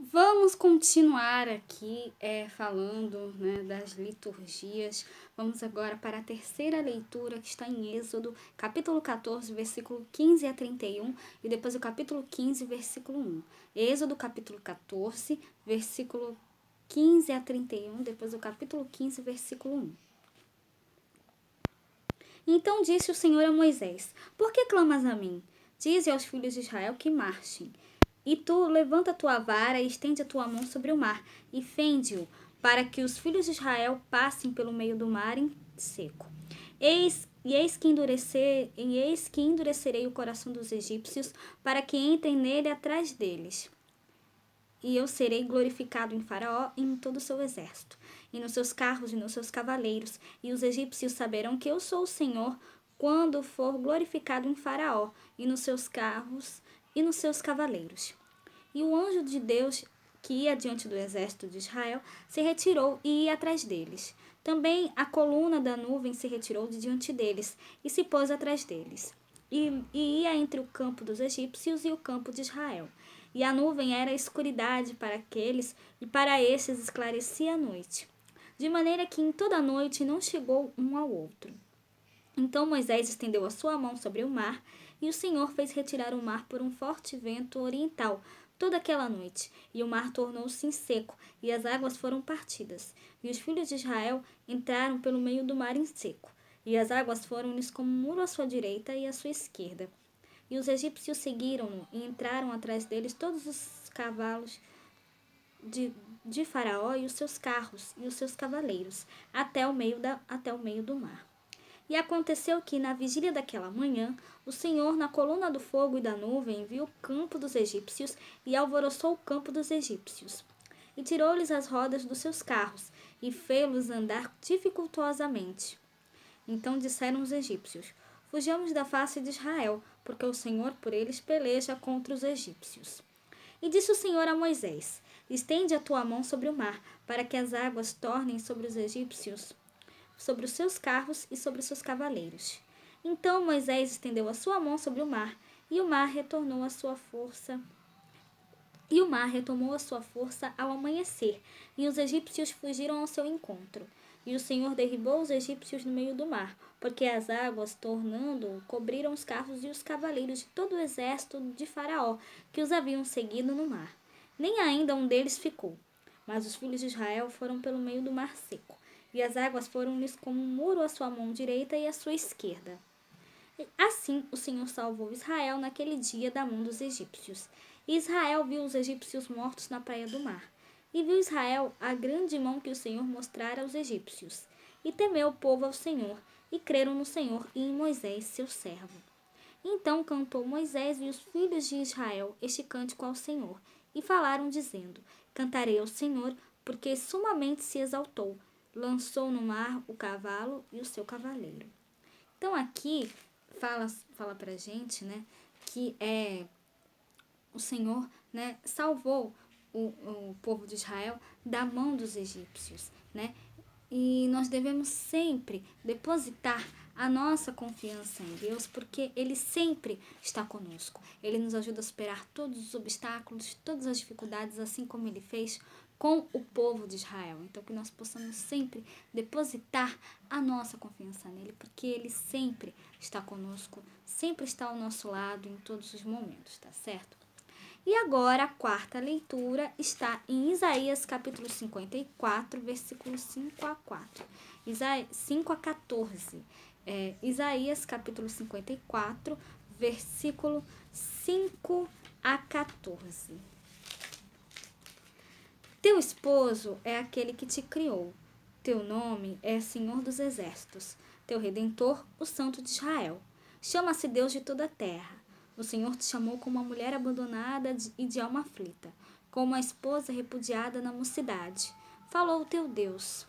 Vamos continuar aqui falando, né, das liturgias. Vamos agora para a terceira leitura, que está em Êxodo, capítulo 14, versículo 15 a 31, e depois o capítulo 15, versículo 1. Êxodo, capítulo 14, versículo 15 a 31, depois o capítulo 15, versículo 1. Então disse o Senhor a Moisés: Por que clamas a mim? Dize aos filhos de Israel que marchem. E tu levanta a tua vara e estende a tua mão sobre o mar, e fende-o, para que os filhos de Israel passem pelo meio do mar em seco. Eis que endurecerei o coração dos egípcios, para que entrem nele atrás deles. E eu serei glorificado em Faraó e em todo o seu exército, e nos seus carros e nos seus cavaleiros, e os egípcios saberão que eu sou o Senhor, quando for glorificado em Faraó, e nos seus carros e nos seus cavaleiros. E o anjo de Deus, que ia diante do exército de Israel, se retirou e ia atrás deles. Também a coluna da nuvem se retirou de diante deles, e se pôs atrás deles. E ia entre o campo dos egípcios e o campo de Israel. E a nuvem era escuridade para aqueles, e para estes esclarecia a noite. De maneira que em toda a noite não chegou um ao outro. Então Moisés estendeu a sua mão sobre o mar, e o Senhor fez retirar o mar por um forte vento oriental toda aquela noite, e o mar tornou-se em seco, e as águas foram partidas. E os filhos de Israel entraram pelo meio do mar em seco, e as águas foram-lhes como um muro à sua direita e à sua esquerda. E os egípcios seguiram-no, e entraram atrás deles todos os cavalos de Faraó e os seus carros e os seus cavaleiros, até o meio do mar. E aconteceu que, na vigília daquela manhã, o Senhor, na coluna do fogo e da nuvem, viu o campo dos egípcios e alvoroçou o campo dos egípcios. E tirou-lhes as rodas dos seus carros e fê-los andar dificultosamente. Então disseram os egípcios: Fujamos da face de Israel, porque o Senhor por eles peleja contra os egípcios. E disse o Senhor a Moisés: Estende a tua mão sobre o mar, para que as águas tornem sobre os egípcios, sobre os seus carros e sobre os seus cavaleiros. Então Moisés estendeu a sua mão sobre o mar, e o mar retornou a sua força. E o mar retomou a sua força ao amanhecer, e os egípcios fugiram ao seu encontro. E o Senhor derribou os egípcios no meio do mar, porque as águas, tornando-o, cobriram os carros e os cavaleiros de todo o exército de Faraó, que os haviam seguido no mar. Nem ainda um deles ficou. Mas os filhos de Israel foram pelo meio do mar seco, e as águas foram-lhes como um muro à sua mão direita e à sua esquerda. Assim o Senhor salvou Israel naquele dia da mão dos egípcios. E Israel viu os egípcios mortos na praia do mar. E viu Israel a grande mão que o Senhor mostrara aos egípcios. E temeu o povo ao Senhor, e creram no Senhor e em Moisés, seu servo. Então cantou Moisés e os filhos de Israel este cântico ao Senhor, e falaram, dizendo: Cantarei ao Senhor, porque sumamente se exaltou. Lançou no mar o cavalo e o seu cavaleiro. Então aqui fala pra gente, né, que o Senhor, né, salvou o povo de Israel da mão dos egípcios, né? E nós devemos sempre depositar a nossa confiança em Deus, porque Ele sempre está conosco. Ele nos ajuda a superar todos os obstáculos, todas as dificuldades, assim como Ele fez com o povo de Israel. Então, que nós possamos sempre depositar a nossa confiança nele, porque Ele sempre está conosco, sempre está ao nosso lado em todos os momentos, tá certo? E agora a quarta leitura está em Isaías capítulo 54, versículos 5 a 4. 5 a 14. Isaías capítulo 54, versículo 5 a 14. Teu esposo é aquele que te criou. Teu nome é Senhor dos Exércitos. Teu Redentor, o Santo de Israel. Chama-se Deus de toda a terra. O Senhor te chamou como uma mulher abandonada e de alma aflita, como uma esposa repudiada na mocidade. Falou o teu Deus.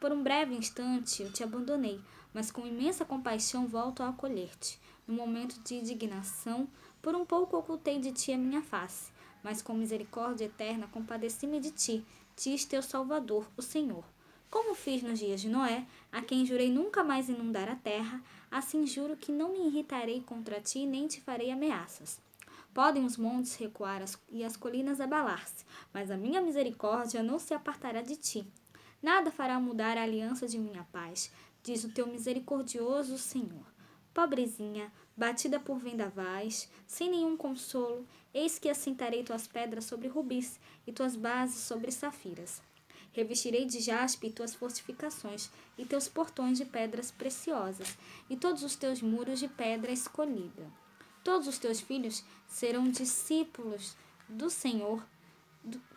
Por um breve instante eu te abandonei, mas com imensa compaixão volto a acolher-te. No momento de indignação, por um pouco ocultei de ti a minha face, mas com misericórdia eterna compadeci-me de ti, diz teu Salvador, o Senhor. Como fiz nos dias de Noé, a quem jurei nunca mais inundar a terra, assim juro que não me irritarei contra ti nem te farei ameaças. Podem os montes recuar e as colinas abalar-se, mas a minha misericórdia não se apartará de ti. Nada fará mudar a aliança de minha paz, diz o teu misericordioso Senhor. Pobrezinha, batida por vendavais, sem nenhum consolo, eis que assentarei tuas pedras sobre rubis e tuas bases sobre safiras. Revestirei de jaspe tuas fortificações e teus portões de pedras preciosas e todos os teus muros de pedra escolhida. Todos os teus filhos serão discípulos do Senhor.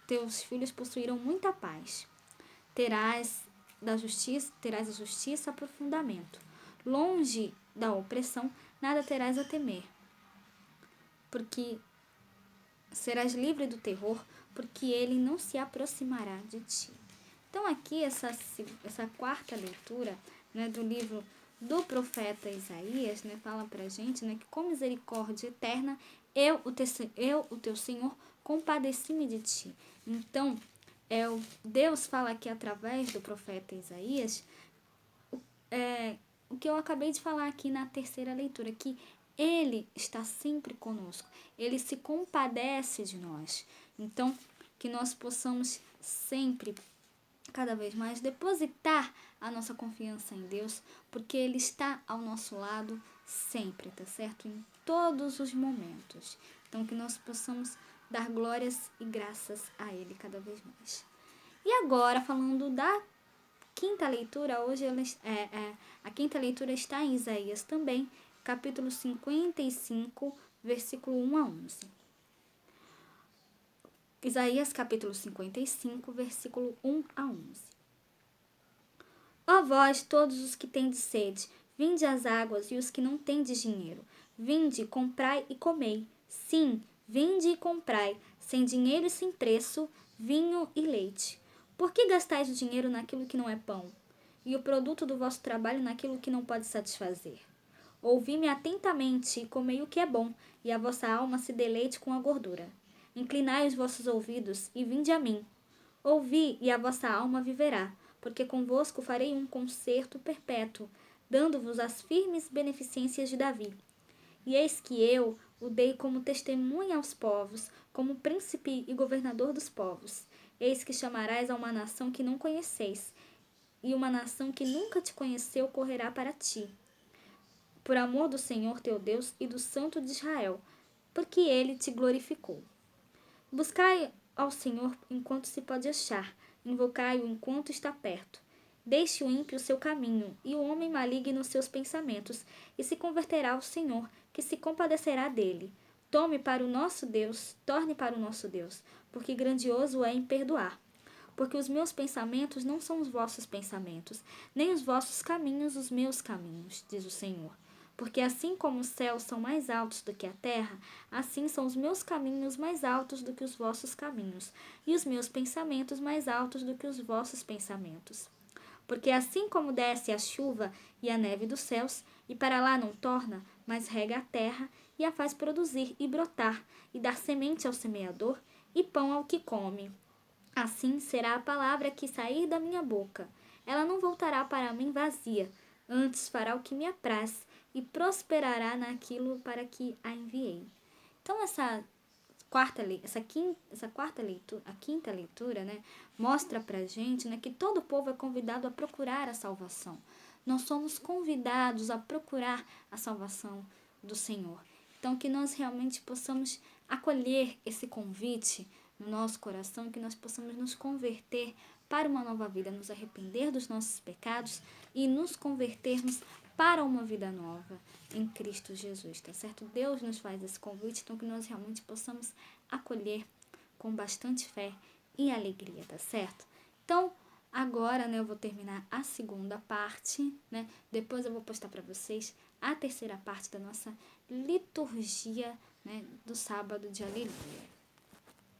Teus filhos possuirão muita paz. Terás a justiça aprofundamento. Longe da opressão, nada terás a temer, porque serás livre do terror, porque ele não se aproximará de ti. Então aqui essa quarta leitura, né, do livro do profeta Isaías, né, fala pra gente, né, que com misericórdia eterna eu, o teu Senhor, compadeci-me de ti. Então, Deus fala aqui através do profeta Isaías o que eu acabei de falar aqui na terceira leitura, que ele está sempre conosco, ele se compadece de nós. Então, que nós possamos sempre, cada vez mais, depositar a nossa confiança em Deus, porque ele está ao nosso lado sempre, tá certo? Em todos os momentos. Então, que nós possamos dar glórias e graças a ele cada vez mais. E agora, falando da quinta leitura, hoje a quinta leitura está em Isaías também, capítulo 55, versículo 1 a 11. Isaías, capítulo 55, versículo 1 a 11. Ó vós, todos os que tendes sede, vinde às águas, e os que não tendes dinheiro, vinde, comprai e comei. Sim, vinde e comprai, sem dinheiro e sem preço, vinho e leite. Por que gastais o dinheiro naquilo que não é pão, e o produto do vosso trabalho naquilo que não pode satisfazer? Ouvi-me atentamente e comei o que é bom, e a vossa alma se deleite com a gordura. Inclinai os vossos ouvidos e vinde a mim. Ouvi, e a vossa alma viverá, porque convosco farei um concerto perpétuo, dando-vos as firmes beneficências de Davi. E eis que eu o dei como testemunha aos povos, como príncipe e governador dos povos. Eis que chamarás a uma nação que não conheceis, e uma nação que nunca te conheceu correrá para ti, por amor do Senhor teu Deus e do Santo de Israel, porque ele te glorificou. Buscai ao Senhor enquanto se pode achar, invocai-o enquanto está perto. Deixe o ímpio o seu caminho, e o homem maligno os seus pensamentos, e se converterá ao Senhor, que se compadecerá dele. Torne para o nosso Deus, porque grandioso é em perdoar. Porque os meus pensamentos não são os vossos pensamentos, nem os vossos caminhos os meus caminhos, diz o Senhor. Porque assim como os céus são mais altos do que a terra, assim são os meus caminhos mais altos do que os vossos caminhos, e os meus pensamentos mais altos do que os vossos pensamentos. Porque assim como desce a chuva e a neve dos céus, e para lá não torna, mas rega a terra, e a faz produzir e brotar, e dar semente ao semeador, e pão ao que come. Assim será a palavra que sair da minha boca. Ela não voltará para mim vazia, antes fará o que me apraz, e prosperará naquilo para que a enviei. Então essa quinta leitura, né, mostra pra gente, né, que todo povo é convidado a procurar a salvação. Nós somos convidados a procurar a salvação do Senhor. Então que nós realmente possamos acolher esse convite no nosso coração, que nós possamos nos converter para uma nova vida, nos arrepender dos nossos pecados e nos convertermos para uma vida nova em Cristo Jesus, tá certo? Deus nos faz esse convite, então que nós realmente possamos acolher com bastante fé e alegria, tá certo? Então, agora, né, eu vou terminar a segunda parte, né? Depois eu vou postar para vocês a terceira parte da nossa liturgia, né, do sábado de Aleluia.